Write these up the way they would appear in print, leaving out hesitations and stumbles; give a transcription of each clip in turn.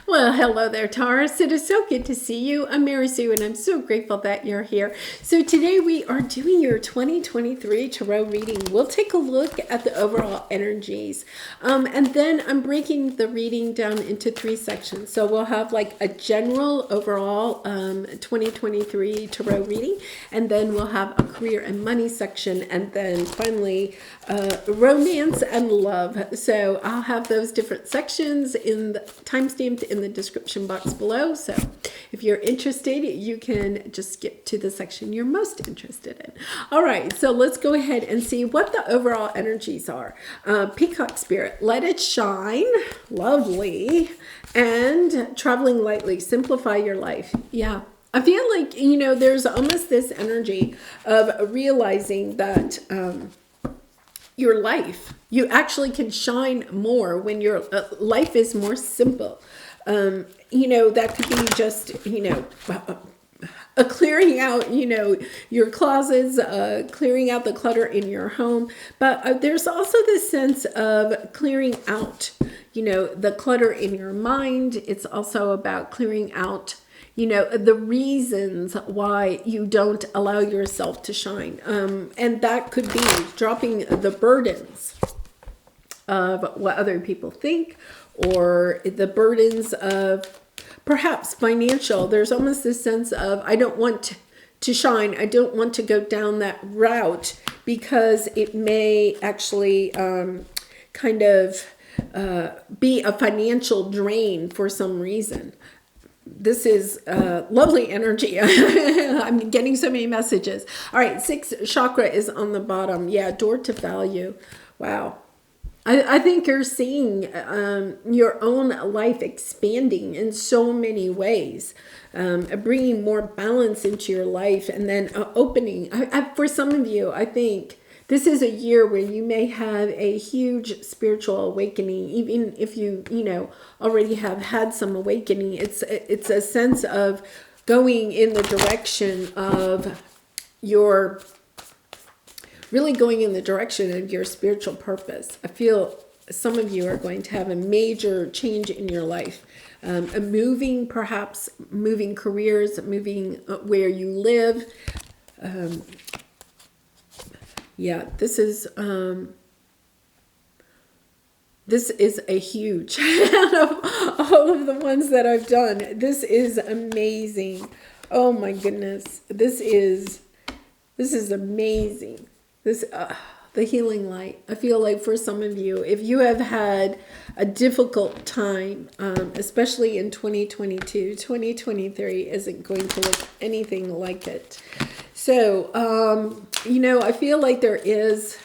Well, hello there, Taurus. It is so good to see you. I'm Mary Sue, and I'm so grateful that you're here. So today we are doing your 2023 Tarot reading. We'll take a look at the overall energies. And then I'm breaking the reading down into 3 sections. So we'll have like a general overall 2023 Tarot reading, and then we'll have a career and money section, and then finally romance and love. So I'll have those different sections in the timestamped in the description box below. So if you're interested, you can just skip to the section you're most interested in. All right, so let's go ahead and see what the overall energies are. Peacock Spirit, let it shine, lovely, and traveling lightly, simplify your life. Yeah. I feel like, there's almost this energy of realizing that your life, you actually can shine more when your life is more simple. That could be just, a clearing out, your closets, clearing out the clutter in your home. But there's also this sense of clearing out, the clutter in your mind. It's also about clearing out, the reasons why you don't allow yourself to shine. And that could be dropping the burdens of what other people think, or the burdens of perhaps financial. There's almost this sense of, I don't want to shine. I don't want to go down that route because it may actually kind of be a financial drain for some reason. This is lovely energy. I'm getting so many messages. All right, 6th chakra is on the bottom. Yeah, door to value. Wow. I think you're seeing your own life expanding in so many ways, bringing more balance into your life, and then opening. For some of you, I think this is a year where you may have a huge spiritual awakening, even if you already have had some awakening. It's a sense of going in the direction of your really going in the direction of your spiritual purpose. I feel some of you are going to have a major change in your life. Moving careers, moving where you live. Yeah, this is a huge out of all of the ones that I've done. This is amazing. Oh my goodness. This is amazing. The healing light. I feel like for some of you, if you have had a difficult time, especially in 2022, 2023 isn't going to look anything like it. So, I feel like there is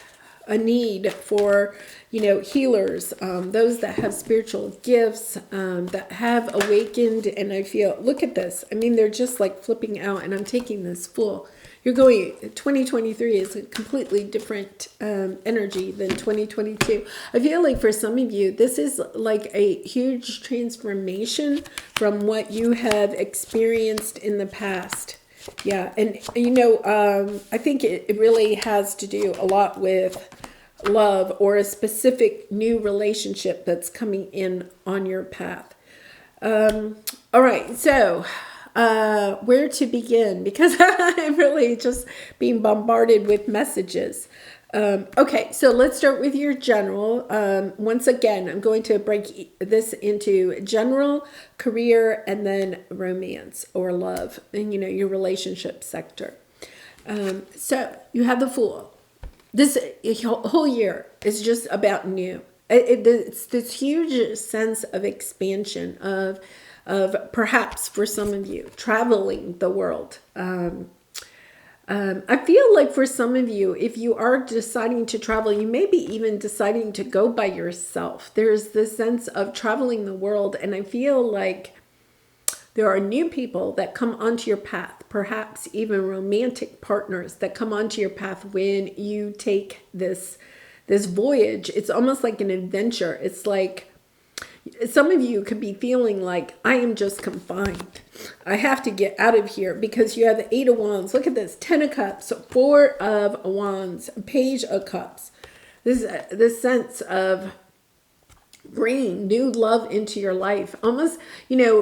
a need for, healers, those that have spiritual gifts, that have awakened. And I feel, look at this. I mean, they're just like flipping out, and I'm taking this full. 2023 is a completely different energy than 2022. I feel like for some of you, this is like a huge transformation from what you have experienced in the past. Yeah, and I think it really has to do a lot with love or a specific new relationship that's coming in on your path. All right, so where to begin, because I'm really just being bombarded with messages. Okay, so let's start with your general. Once again, I'm going to break this into general, career, and then romance or love, and your relationship sector. So you have the Fool. This whole year is just about new. It's this huge sense of expansion, of perhaps for some of you traveling the world. I feel like for some of you, if you are deciding to travel, you may be even deciding to go by yourself. There's this sense of traveling the world, and I feel like there are new people that come onto your path, perhaps even romantic partners that come onto your path when you take this voyage. It's almost like an adventure. It's like some of you could be feeling like, I am just confined. I have to get out of here, because you have the 8 of Wands. Look at this, 10 of Cups, 4 of Wands, Page of Cups. This sense of bring new love into your life, almost,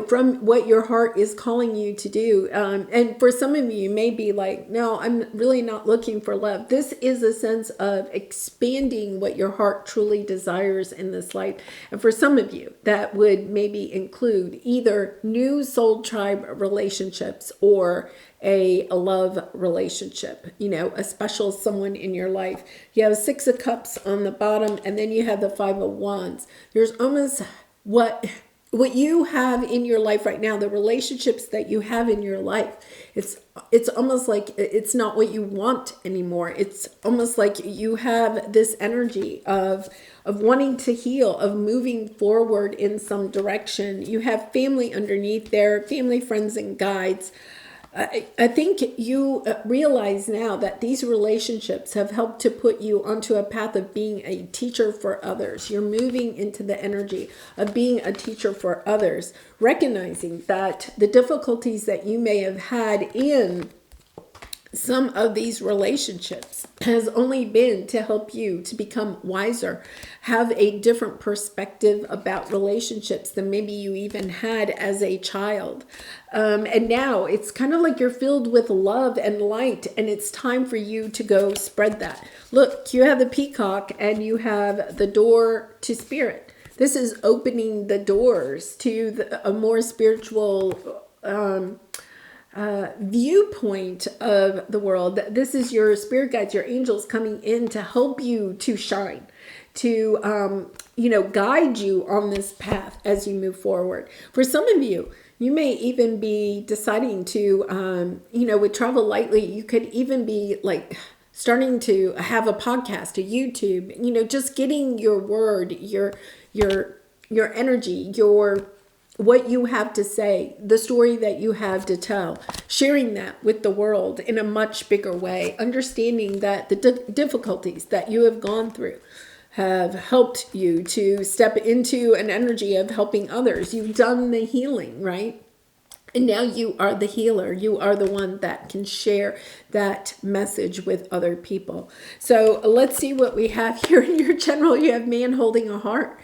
from what your heart is calling you to do. And for some of you may be like, no, I'm really not looking for love. This is a sense of expanding what your heart truly desires in this life. And for some of you, that would maybe include either new soul tribe relationships or a love relationship, a special someone in your life. You have 6 of Cups on the bottom, and then you have the 5 of Wands. There's almost what you have in your life right now, the relationships that you have in your life. It's almost like it's not what you want anymore. It's almost like you have this energy of wanting to heal, of moving forward in some direction. You have family underneath there, family, friends, and guides. I think you realize now that these relationships have helped to put you onto a path of being a teacher for others. You're moving into the energy of being a teacher for others, recognizing that the difficulties that you may have had in some of these relationships has only been to help you to become wiser, have a different perspective about relationships than maybe you even had as a child. And now it's kind of like you're filled with love and light, and it's time for you to go spread that. Look, you have the peacock and you have the door to spirit. This is opening the doors to a more spiritual viewpoint of the world. This is your spirit guides, your angels coming in to help you to shine, to guide you on this path as you move forward. For some of you, you may even be deciding to, with Travel Lightly, you could even be like starting to have a podcast, a YouTube, just getting your word, your energy, what you have to say, the story that you have to tell, sharing that with the world in a much bigger way, understanding that the difficulties that you have gone through have helped you to step into an energy of helping others. You've done the healing, right? And now you are the healer. You are the one that can share that message with other people. So let's see what we have here in your general. You have man holding a heart.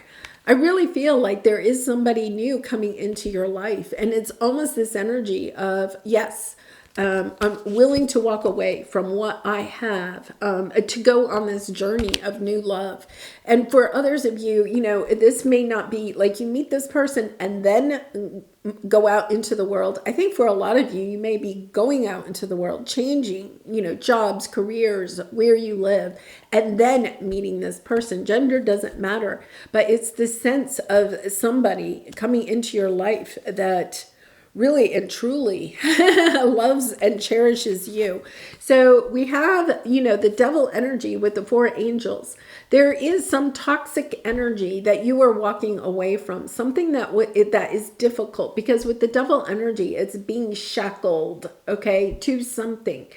I really feel like there is somebody new coming into your life. And it's almost this energy of, yes, I'm willing to walk away from what I have, to go on this journey of new love. And for others of you, this may not be like you meet this person and then go out into the world. I think for a lot of you, you may be going out into the world, changing, jobs, careers, where you live, and then meeting this person. Gender doesn't matter, but it's the sense of somebody coming into your life that really and truly loves and cherishes you. So we have, the devil energy with the 4 angels. There is some toxic energy that you are walking away from, something that is difficult, because with the devil energy, it's being shackled, to something.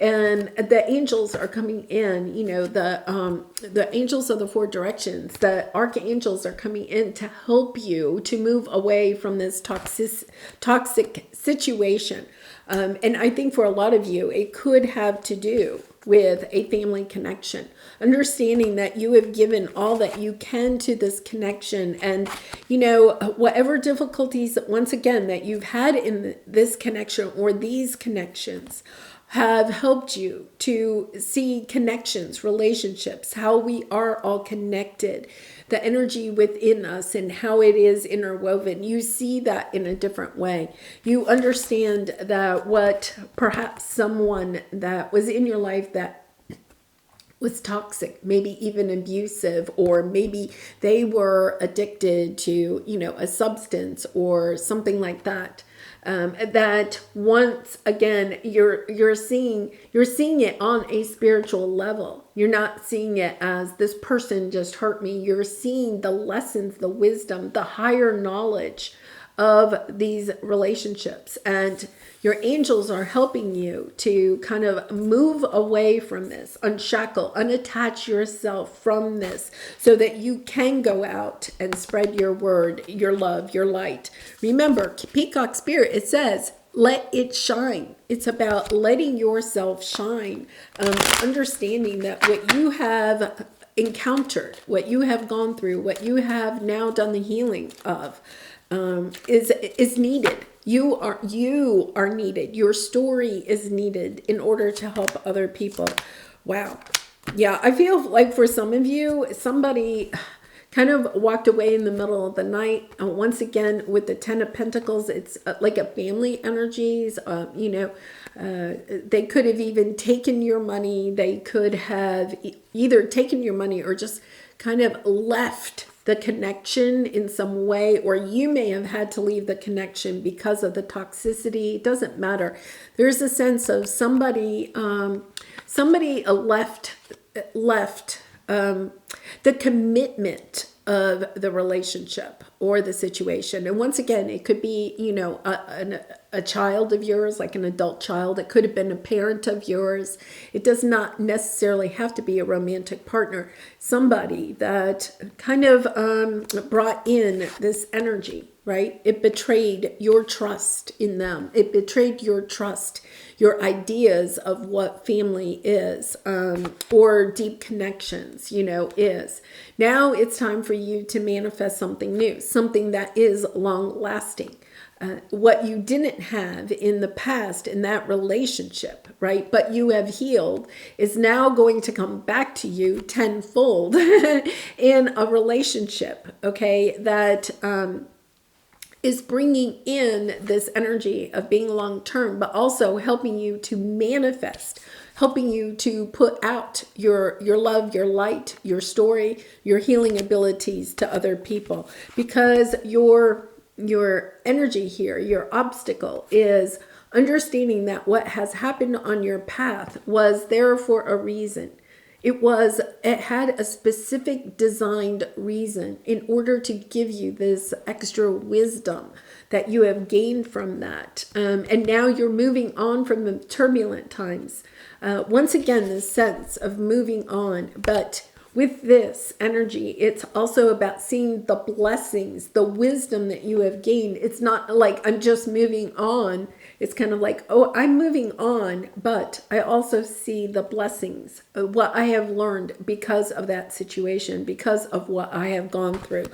And the angels are coming in, the angels of the 4 directions, the archangels are coming in to help you to move away from this toxic situation. And I think for a lot of you, it could have to do with a family connection, understanding that you have given all that you can to this connection. And, whatever difficulties, once again, that you've had in this connection or these connections, have helped you to see connections, relationships, how we are all connected, the energy within us and how it is interwoven. You see that in a different way. You understand that what perhaps someone that was in your life that was toxic, maybe even abusive, or maybe they were addicted to, a substance or something like that. That once again, you're seeing it on a spiritual level. You're not seeing it as this person just hurt me. You're seeing the lessons, the wisdom, the higher knowledge of these relationships. And your angels are helping you to kind of move away from this, unshackle, unattach yourself from this, so that you can go out and spread your word, your love, your light. Remember, Peacock Spirit, it says, let it shine. It's about letting yourself shine, understanding that what you have encountered, what you have gone through, what you have now done the healing of, is needed. You are needed. Your story is needed in order to help other people. Wow. Yeah, I feel like for some of you, somebody kind of walked away in the middle of the night. Once again, with the Ten of Pentacles, it's like a family energies. They could have even taken your money. They could have either taken your money or just kind of left the connection in some way, or you may have had to leave the connection because of the toxicity. It doesn't matter. There's a sense of somebody left the commitment of the relationship or the situation. And once again, it could be, a child of yours, like an adult child. It could have been a parent of yours. It does not necessarily have to be a romantic partner. Somebody that kind of brought in this energy, right? It betrayed your trust in them. It betrayed your trust, your ideas of what family is, or deep connections, is. Now it's time for you to manifest something new, something that is long lasting. What you didn't have in the past in that relationship, right? But you have healed is now going to come back to you tenfold in a relationship, okay? That is bringing in this energy of being long-term, but also helping you to manifest, helping you to put out your love, your light, your story, your healing abilities to other people. Because your energy here, your obstacle is understanding that what has happened on your path was there for a reason. It had a specific designed reason in order to give you this extra wisdom that you have gained from that. And now you're moving on from the turbulent times. Once again, the sense of moving on, but with this energy, it's also about seeing the blessings, the wisdom that you have gained. It's not like I'm just moving on. It's kind of like, oh, I'm moving on, but I also see the blessings, what I have learned because of that situation, because of what I have gone through.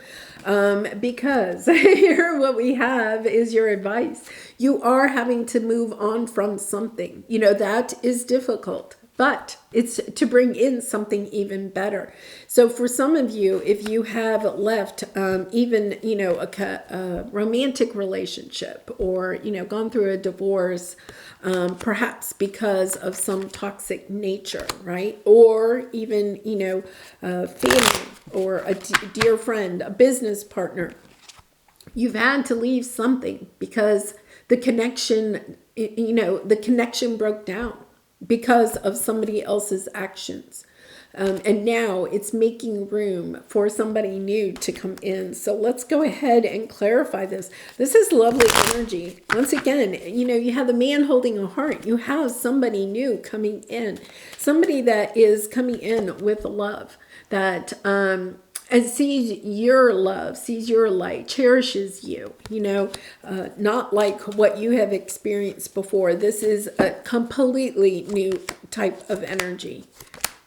Because here what we have is your advice. You are having to move on from something. That is difficult. But it's to bring in something even better. So for some of you, if you have left even, a romantic relationship or, gone through a divorce, perhaps because of some toxic nature, right? Or even, family or a dear friend, a business partner, you've had to leave something because the connection, the connection broke down because of somebody else's actions. And now it's making room for somebody new to come in. So let's go ahead and clarify this. This is lovely energy. Once again, you have the man holding a heart. You have somebody new coming in. Somebody that is coming in with love, that and sees your love, sees your light, cherishes you, not like what you have experienced before. This is a completely new type of energy.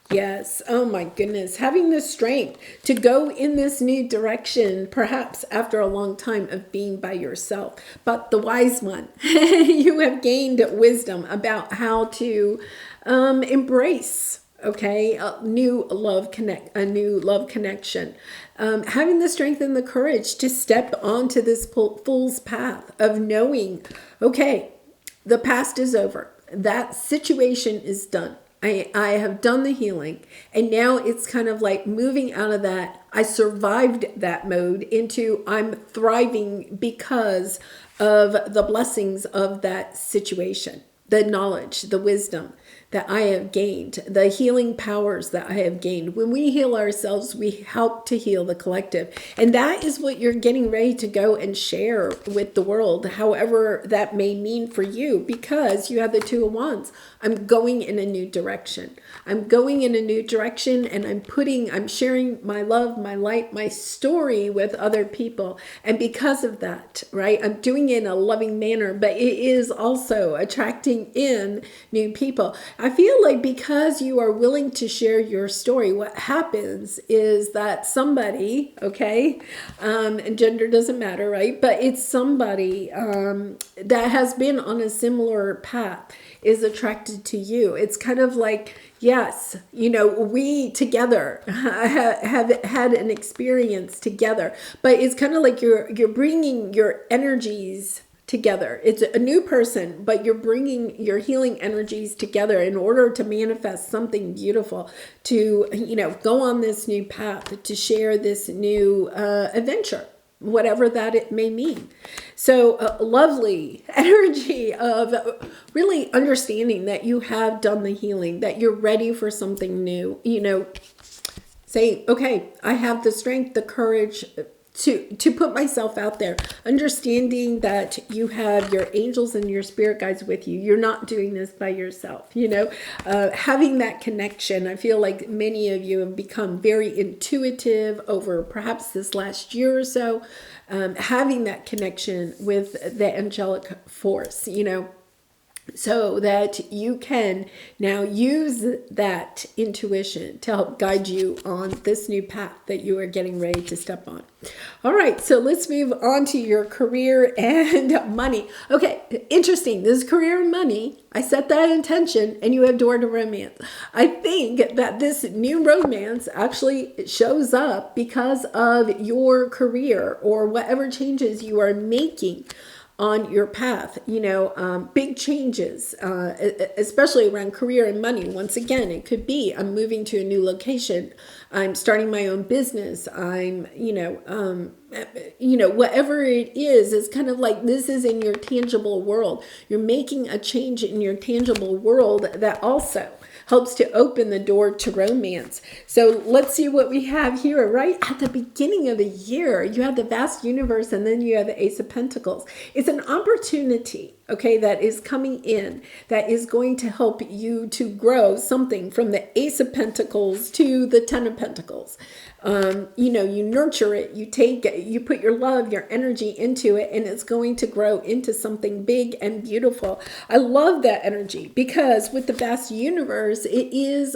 Yes. Oh my goodness. Having the strength to go in this new direction, perhaps after a long time of being by yourself. But the wise one, you have gained wisdom about how to embrace, okay, a new love connection. Having the strength and the courage to step onto this fool's path of knowing, okay, the past is over. That situation is done. I have done the healing, and now it's kind of like moving out of that. I survived that mode into I'm thriving because of the blessings of that situation, the knowledge, the wisdom that I have gained, the healing powers that I have gained. When we heal ourselves, we help to heal the collective. And that is what you're getting ready to go and share with the world, however that may mean for you, because you have the Two of Wands. I'm going in a new direction. I'm going in a new direction, and I'm sharing my love, my light, my story with other people. And because of that, right, I'm doing it in a loving manner, but it is also attracting in new people. I feel like because you are willing to share your story, what happens is that somebody, okay, and gender doesn't matter, right? But it's somebody that has been on a similar path is attracted to you. It's kind of like, yes, we together have had an experience together, but it's kind of like you're bringing your energies together. It's a new person, but you're bringing your healing energies together in order to manifest something beautiful, to, go on this new path, to share this new adventure, whatever that it may mean. So lovely energy of really understanding that you have done the healing, that you're ready for something new, saying, okay, I have the strength, the courage to put myself out there, understanding that you have your angels and your spirit guides with you. You're not doing this by yourself, having that connection. I feel like many of you have become very intuitive over perhaps this last year or so, having that connection with the angelic force, so that you can now use that intuition to help guide you on this new path that you are getting ready to step on. All right, so let's move on to your career and money. Okay, interesting. This career and money, I set that intention, and you have door to romance. I think that this new romance actually shows up because of your career or whatever changes you are making on your path, big changes, especially around career and money. Once again, it could be I'm moving to a new location, I'm starting my own business, I'm, whatever it is, it's kind of like this is in your tangible world. You're making a change in your tangible world that also helps to open the door to romance. So let's see what we have here. Right at the beginning of the year, you have the vast universe, and then you have the Ace of Pentacles. It's an opportunity, okay, that is coming in, that is going to help you to grow something from the Ace of Pentacles to the Ten of Pentacles. You nurture it, you put your love, your energy into it, and it's going to grow into something big and beautiful. I love that energy because with the vast universe, it is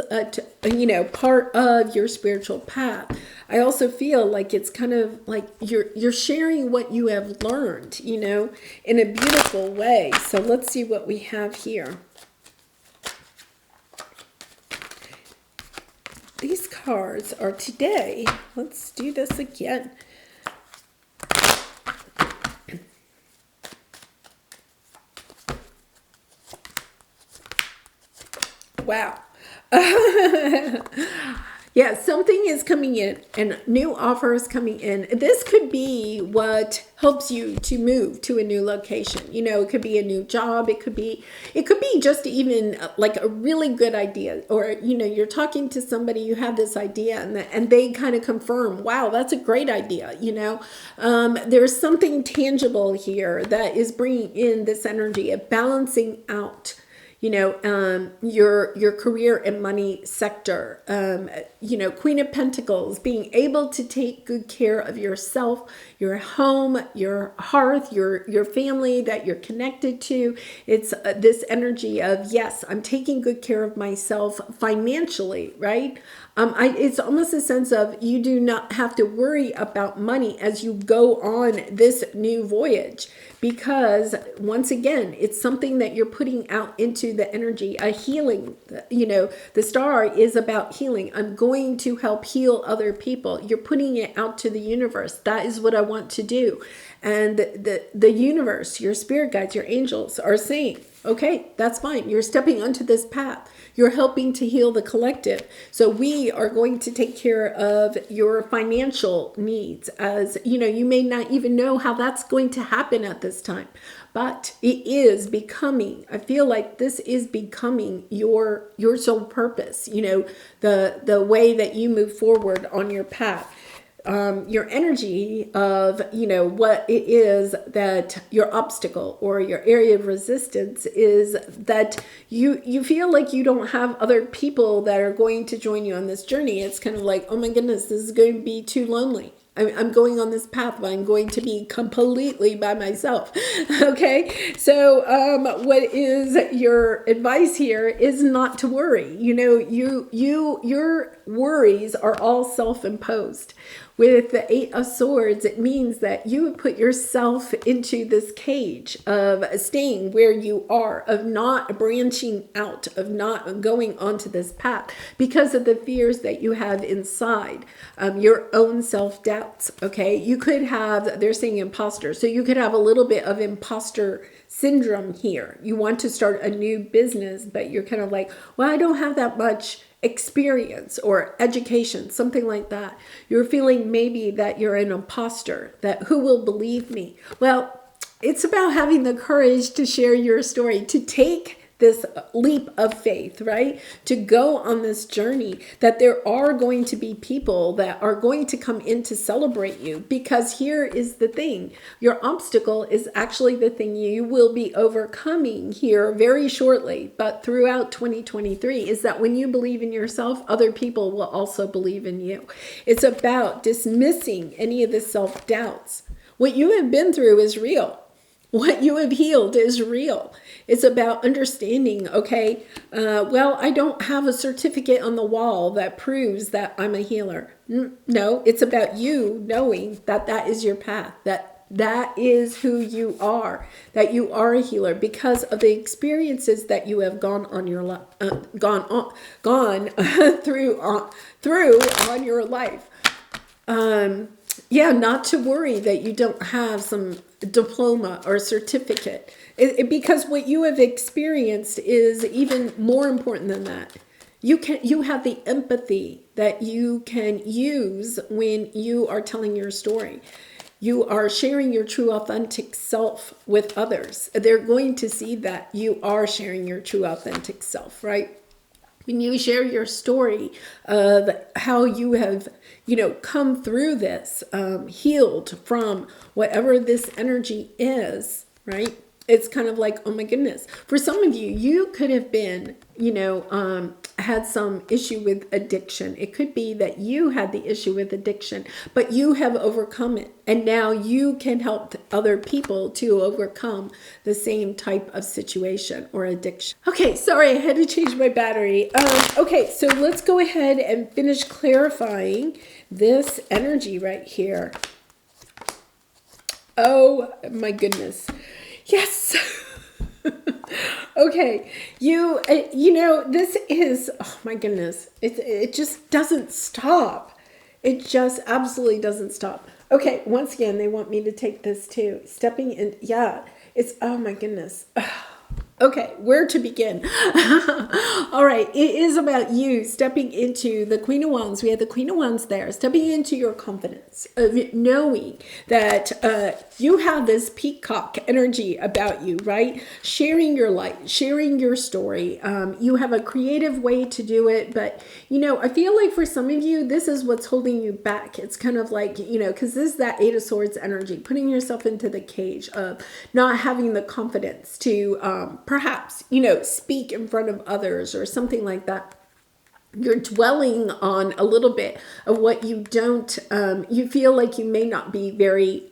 part of your spiritual path. I also feel like it's kind of like you're sharing what you have learned, in a beautiful way. So let's see what we have here. These cards are today. Let's do this again. Wow. Yeah, something is coming in and new offers coming in. This could be what helps you to move to a new location. It could be a new job. It could be just even like a really good idea, or, you're talking to somebody, you have this idea and they kind of confirm, wow, that's a great idea. There's something tangible here that is bringing in this energy of balancing out your career and money sector. Queen of Pentacles, being able to take good care of yourself, your home, your hearth, your family that you're connected to. It's this energy of, yes, I'm taking good care of myself financially, right? It's almost a sense of you do not have to worry about money as you go on this new voyage, because once again, it's something that you're putting out into the energy, a healing. The star is about healing. I'm going to help heal other people. You're putting it out to the universe. That is what I want to do. And the universe, your spirit guides, your angels are saying, okay, that's fine. You're stepping onto this path. You're helping to heal the collective. So we are going to take care of your financial needs. As you may not even know how that's going to happen at this time, but it is becoming, I feel like this is becoming your soul purpose, the way that you move forward on your path. Your energy of, what it is that your obstacle or your area of resistance is, that you feel like you don't have other people that are going to join you on this journey. It's kind of like, oh my goodness, this is going to be too lonely. I'm going on this path where I'm going to be completely by myself. Okay. So, what is your advice here is not to worry. Your worries are all self-imposed. With the Eight of Swords, it means that you have put yourself into this cage of staying where you are, of not branching out, of not going onto this path because of the fears that you have inside, your own self-doubts, okay? You could have, they're saying imposter, so you could have a little bit of imposter syndrome here. You want to start a new business, but you're kind of like, well, I don't have that much experience or education, something like that. You're feeling maybe that you're an imposter, that who will believe me? Well, it's about having the courage to share your story, to take this leap of faith, right? To go on this journey, that there are going to be people that are going to come in to celebrate you, because here is the thing. Your obstacle is actually the thing you will be overcoming here very shortly, but throughout 2023, is that when you believe in yourself, other people will also believe in you. It's about dismissing any of the self-doubts. What you have been through is real. What you have healed is real. It's about understanding, okay, well, I don't have a certificate on the wall that proves that I'm a healer. No, it's about you knowing that that is your path, that is who you are, that you are a healer because of the experiences that you have gone on your through on your life. Yeah, not to worry that you don't have some diploma or certificate, because what you have experienced is even more important than that. You have the empathy that you can use when you are telling your story. You are sharing your true authentic self with others. They're going to see that you are sharing your true authentic self, right? When you share your story of how you have, come through this, healed from whatever this energy is, right? It's kind of like, oh my goodness. For some of you, you could have been, had some issue with addiction. It could be that you had the issue with addiction, but you have overcome it. And now you can help other people to overcome the same type of situation or addiction. Okay, sorry, I had to change my battery. Okay, so let's go ahead and finish clarifying this energy right here. Oh my goodness. Yes. Okay. This is, oh my goodness. It just doesn't stop. It just absolutely doesn't stop. Okay. Once again, they want me to take this too. Stepping in. Yeah. It's, oh my goodness. Okay, where to begin? All right, it is about you stepping into the Queen of Wands. We had the Queen of Wands there, stepping into your confidence, of knowing that you have this peacock energy about you, right? Sharing your light, sharing your story. You have a creative way to do it, but, I feel like for some of you, this is what's holding you back. It's kind of like, because this is that Eight of Swords energy, putting yourself into the cage of not having the confidence to perhaps, speak in front of others or something like that. You're dwelling on a little bit of what you don't, you feel like you may not be very,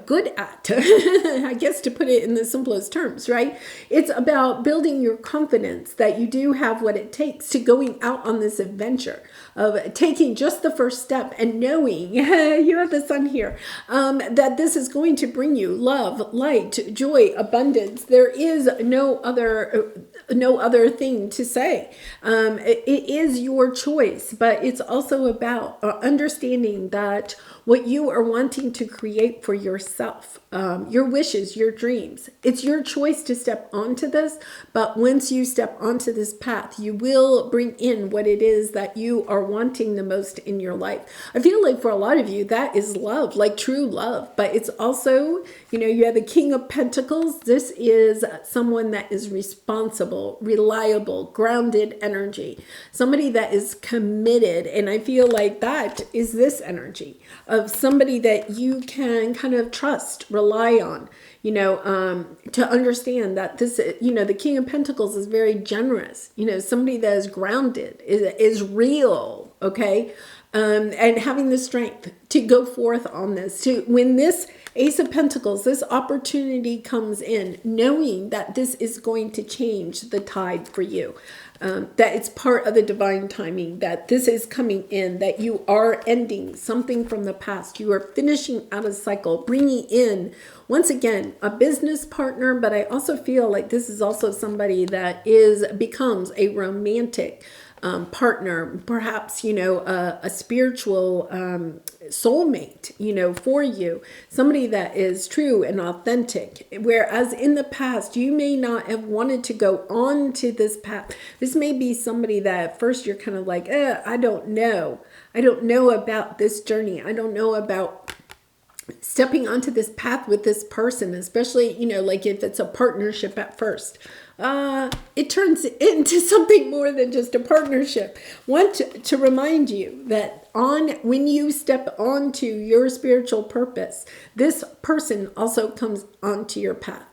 good at, I guess, to put it in the simplest terms, right? It's about building your confidence that you do have what it takes to going out on this adventure of taking just the first step and knowing, you have the sun here, that this is going to bring you love, light, joy, abundance. There is no other thing to say. It is your choice, but it's also about understanding that what you are wanting to create for yourself, your wishes, your dreams. It's your choice to step onto this, but once you step onto this path, you will bring in what it is that you are wanting the most in your life. I feel like for a lot of you, that is love, like true love, but it's also, you have the King of Pentacles. This is someone that is responsible, reliable, grounded energy, somebody that is committed. And I feel like that is this energy of somebody that you can kind of trust, rely on, to understand that this, the King of Pentacles is very generous, somebody that is grounded, is real, okay? and having the strength to go forth on this, to when this Ace of Pentacles, this opportunity comes in, knowing that this is going to change the tide for you, that it's part of the divine timing, that this is coming in, that you are ending something from the past. You are finishing out a cycle, bringing in, once again, a business partner, but I also feel like this is also somebody that becomes a romantic partner, perhaps, a spiritual soulmate, for you, somebody that is true and authentic. Whereas in the past, you may not have wanted to go on to this path. This may be somebody that at first you're kind of like, I don't know. I don't know about this journey. I don't know about stepping onto this path with this person, especially, like if it's a partnership at first. It turns into something more than just a partnership. Want to remind you that when you step onto your spiritual purpose, this person also comes onto your path.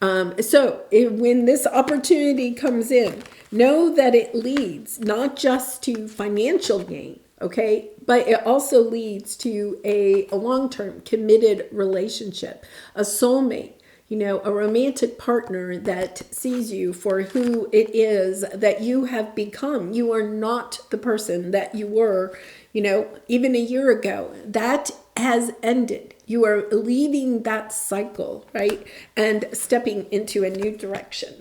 When this opportunity comes in, know that it leads not just to financial gain, okay, but it also leads to a long-term committed relationship, a soulmate, a romantic partner that sees you for who it is that you have become. You are not the person that you were, even a year ago. That has ended. You are leaving that cycle, right? And stepping into a new direction.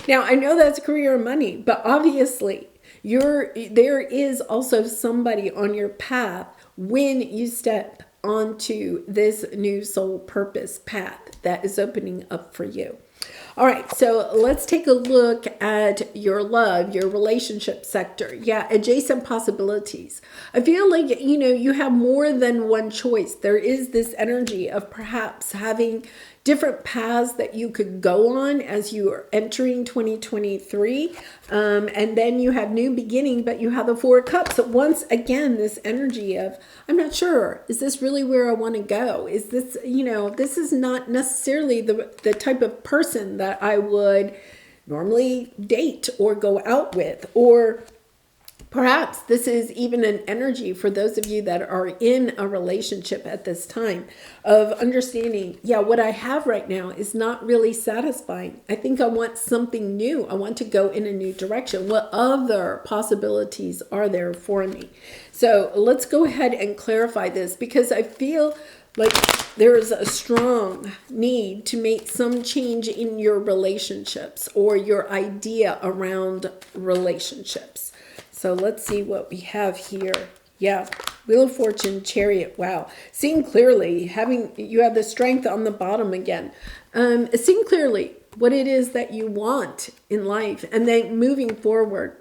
Now, I know that's career and money, but obviously there is also somebody on your path when you step onto this new soul purpose path that is opening up for you. All right, so let's take a look at your love, your relationship sector. Yeah, adjacent possibilities. I feel like, you have more than one choice. There is this energy of perhaps having different paths that you could go on as you are entering 2023. And then you have new beginning, but you have the Four of Cups. So once again, this energy of, I'm not sure, is this really where I want to go? Is this, this is not necessarily the type of person that I would normally date or go out with, or perhaps this is even an energy for those of you that are in a relationship at this time of understanding, what I have right now is not really satisfying. I think I want something new. I want to go in a new direction. What other possibilities are there for me? So let's go ahead and clarify this, because I feel like there is a strong need to make some change in your relationships or your idea around relationships. So let's see what we have here. Yeah, Wheel of Fortune, Chariot. Wow. Seeing clearly, you have the Strength on the bottom again. Seeing clearly what it is that you want in life, and then moving forward.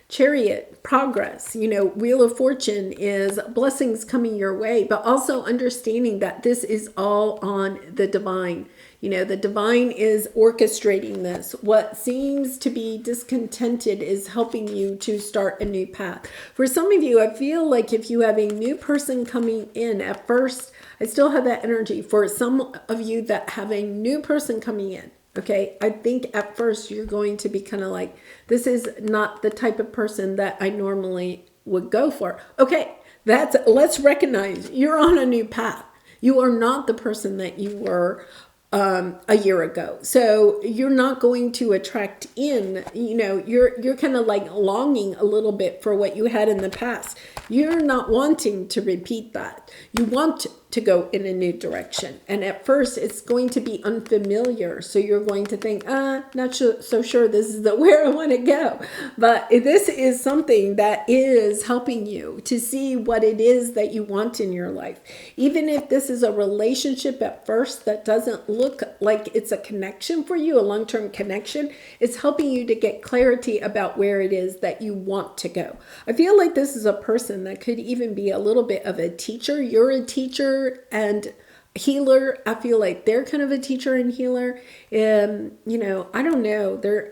Chariot, progress. Wheel of Fortune is blessings coming your way, but also understanding that this is all on the divine. The divine is orchestrating this. What seems to be discontented is helping you to start a new path. For some of you, I feel like if you have a new person coming in at first, I still have that energy. For some of you that have a new person coming in, okay, I think at first you're going to be kind of like, this is not the type of person that I normally would go for. Okay, let's recognize you're on a new path. You are not the person that you were a year ago. So you're not going to attract in, you're kind of like longing a little bit for what you had in the past. You're not wanting to repeat that. You want to go in a new direction. And at first it's going to be unfamiliar. So you're going to think, not so sure this is where I want to go. But this is something that is helping you to see what it is that you want in your life. Even if this is a relationship at first that doesn't look like it's a connection for you, a long-term connection, it's helping you to get clarity about where it is that you want to go. I feel like this is a person that could even be a little bit of a teacher. You're a teacher and healer. I feel like they're kind of a teacher and healer. I don't know.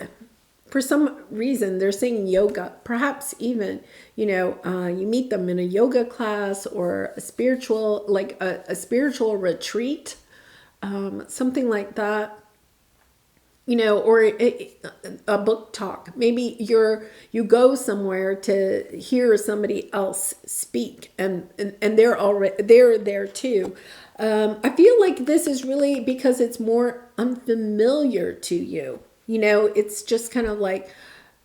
For some reason, they're saying yoga. Perhaps even, you meet them in a yoga class or a spiritual, like a spiritual retreat, something like that. or a book talk. Maybe you go somewhere to hear somebody else speak, and they're there too. I feel like this is really because it's more unfamiliar to you. It's just kind of like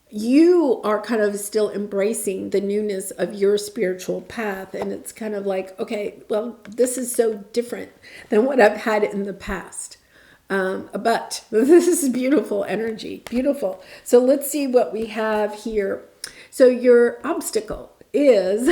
you are kind of still embracing the newness of your spiritual path. And it's kind of like, okay, well, this is so different than what I've had in the past. But this is beautiful energy, beautiful. So let's see what we have here. So your obstacle is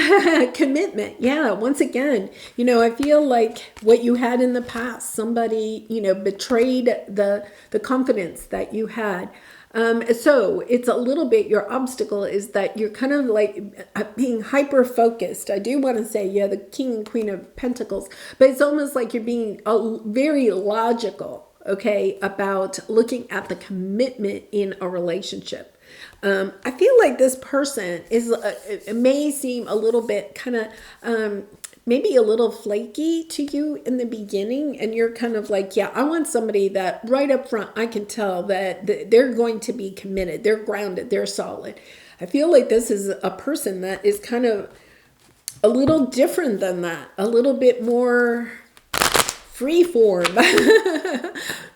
commitment. Yeah, once again, I feel like what you had in the past, somebody, betrayed the confidence that you had. So it's a little bit, your obstacle is that you're kind of like being hyper focused. I do want to say, yeah, the King and Queen of Pentacles, but it's almost like you're being very logical, okay, about looking at the commitment in a relationship. I feel like this person it may seem a little bit kind of, maybe a little flaky to you in the beginning, and you're kind of like, yeah, I want somebody that right up front, I can tell that they're going to be committed, they're grounded, they're solid. I feel like this is a person that is kind of a little different than that, a little bit more free form,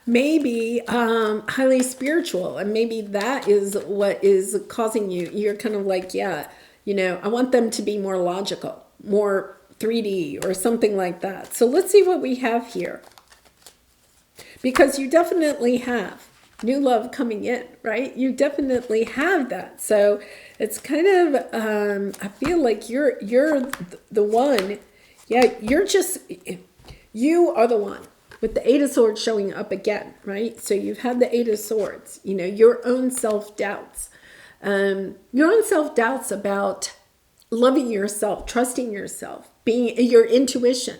maybe highly spiritual, and maybe that is what is causing you're kind of like, yeah, I want them to be more logical, more 3D or something like that. So let's see what we have here, because you definitely have new love coming in, right? You definitely have that. So it's kind of I feel like you're the one. Yeah, you are the one with the Eight of Swords showing up again, right? So you've had the Eight of Swords, your own self-doubts, about loving yourself, trusting yourself, being your intuition.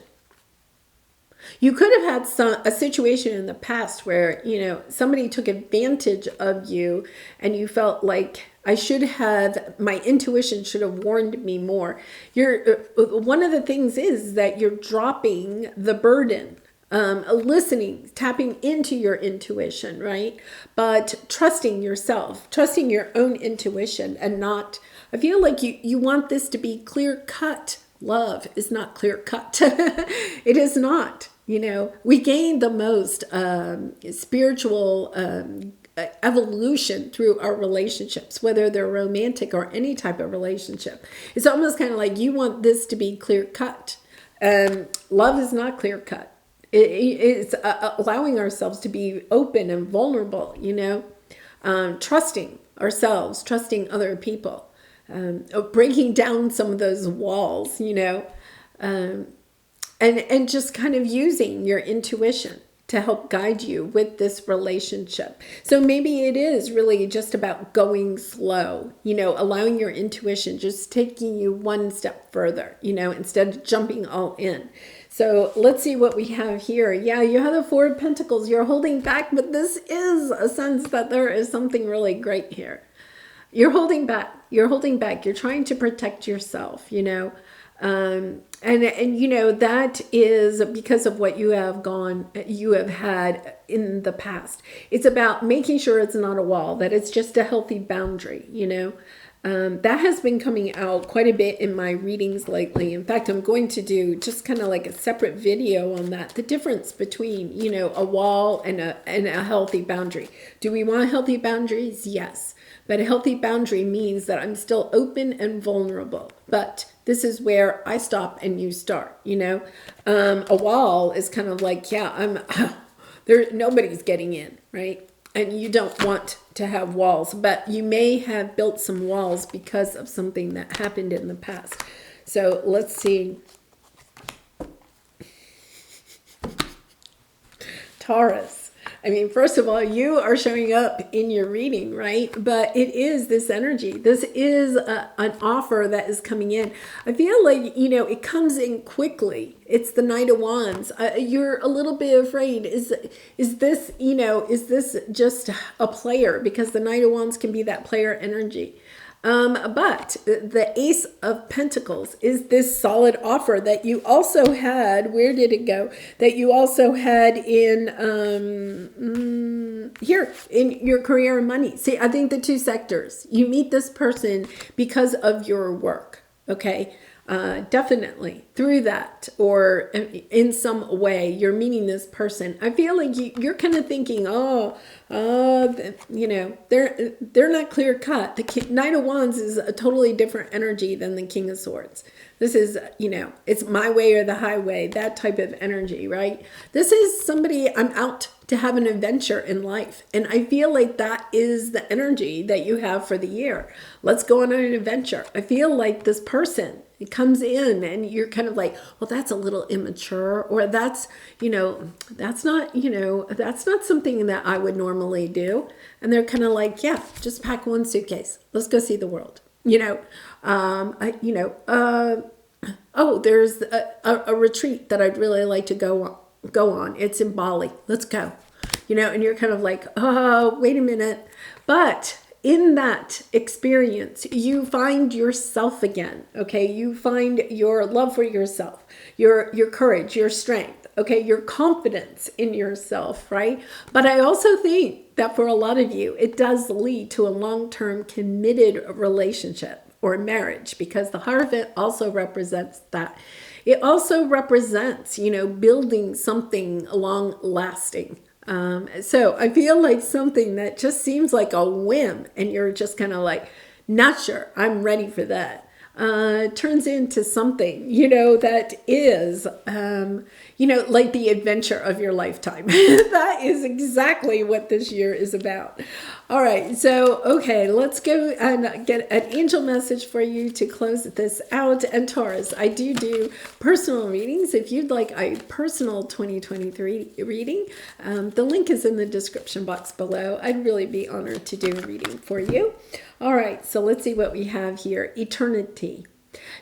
You could have had a situation in the past where, somebody took advantage of you and you felt like my intuition should have warned me more. One of the things is that you're dropping the burden, listening, tapping into your intuition, right? But trusting yourself, trusting your own intuition, and not, I feel like you want this to be clear cut. Love is not clear cut. It is not. We gain the most spiritual evolution through our relationships, whether they're romantic or any type of relationship. It's almost kind of like you want this to be clear cut. Love is not clear cut. It's allowing ourselves to be open and vulnerable, trusting ourselves, trusting other people. Breaking down some of those walls, and just kind of using your intuition to help guide you with this relationship. So maybe it is really just about going slow, allowing your intuition, just taking you one step further, instead of jumping all in. So let's see what we have here. Yeah, you have the Four of Pentacles. You're holding back, but this is a sense that there is something really great here. You're holding back. You're holding back. You're trying to protect yourself, and that is because of what you have had in the past. It's about making sure it's not a wall, that it's just a healthy boundary, that has been coming out quite a bit in my readings lately. In fact, I'm going to do just kind of like a separate video on that. The difference between, a wall and a healthy boundary. Do we want healthy boundaries? Yes. But a healthy boundary means that I'm still open and vulnerable. But this is where I stop and you start, A wall is kind of like, yeah, nobody's getting in, right? And you don't want to have walls, but you may have built some walls because of something that happened in the past. So let's see. Taurus. I mean, first of all, you are showing up in your reading, right? But it is this energy. This is an offer that is coming in. I feel like, it comes in quickly. It's the Knight of Wands. You're a little bit afraid. Is this, is this just a player? Because the Knight of Wands can be that player energy. But the Ace of Pentacles is this solid offer that you also had. Where did it go? That you also had in here in your career and money. See, I think the two sectors. You meet this person because of your work. Okay. Definitely through that, or in some way you're meeting this person. I feel like you're kind of thinking, they're not clear cut. The Knight of Wands is a totally different energy than the King of Swords. This is, it's my way or the highway, that type of energy, right? This is somebody, I'm out to have an adventure in life. And I feel like that is the energy that you have for the year. Let's go on an adventure. I feel like this person, it comes in and you're kind of like, well, that's a little immature, or that's not something that I would normally do. And they're kind of like, yeah, just pack one suitcase. Let's go see the world. There's a retreat that I'd really like to go on. It's in Bali. Let's go. And you're kind of like, oh, wait a minute. But in that experience, you find yourself again. Okay. You find your love for yourself, your courage, your strength. Okay. Your confidence in yourself. Right. But I also think that for a lot of you, it does lead to a long-term committed relationship or marriage, because the Hierophant also represents that. It also represents, building something long lasting. So I feel like something that just seems like a whim and you're just kind of like, not sure, I'm ready for that. Turns into something, that is, like the adventure of your lifetime. That is exactly what this year is about. All right. So, okay, let's go and get an angel message for you to close this out. And Taurus, I do personal readings. If you'd like a personal 2023 reading, the link is in the description box below. I'd really be honored to do a reading for you. All right, so let's see what we have here. Eternity.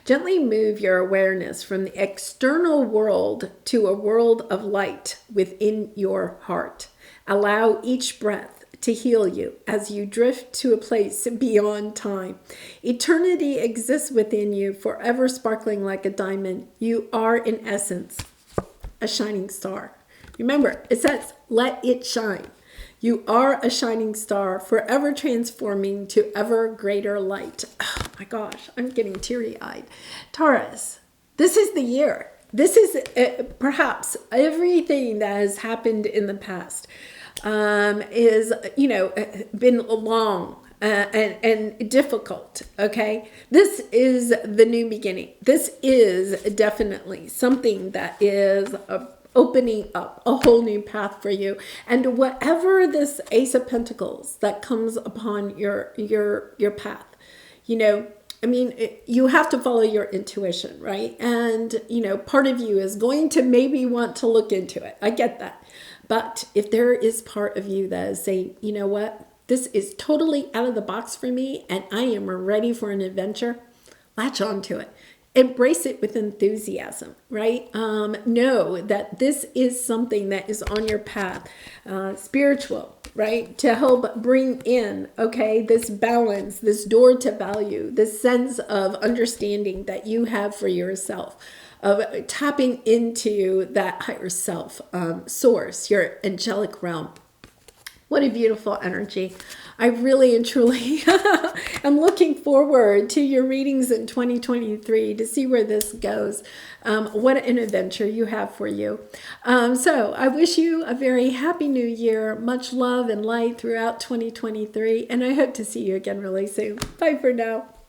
Gently move your awareness from the external world to a world of light within your heart. Allow each breath to heal you as you drift to a place beyond time. Eternity exists within you, forever sparkling like a diamond. You are, in essence, a shining star. Remember, it says, let it shine. You are a shining star, forever transforming to ever greater light. Oh my gosh, I'm getting teary-eyed. Taurus, this is the year. This is perhaps everything that has happened in the past is, been long and difficult. Okay. This is the new beginning. This is definitely something that is opening up a whole new path for you. And whatever this Ace of Pentacles that comes upon your path, you have to follow your intuition, right? And, part of you is going to maybe want to look into it. I get that. But if there is part of you that is saying, you know what, this is totally out of the box for me and I am ready for an adventure, latch on to it. Embrace it with enthusiasm, right? Know that this is something that is on your path, spiritual, right? To help bring in, okay, this balance, this door to value, this sense of understanding that you have for yourself, of tapping into that higher self, source, your angelic realm. What a beautiful energy. I really and truly am looking forward to your readings in 2023 to see where this goes. What an adventure you have for you. So I wish you a very happy new year, much love and light throughout 2023, and I hope to see you again really soon. Bye for now.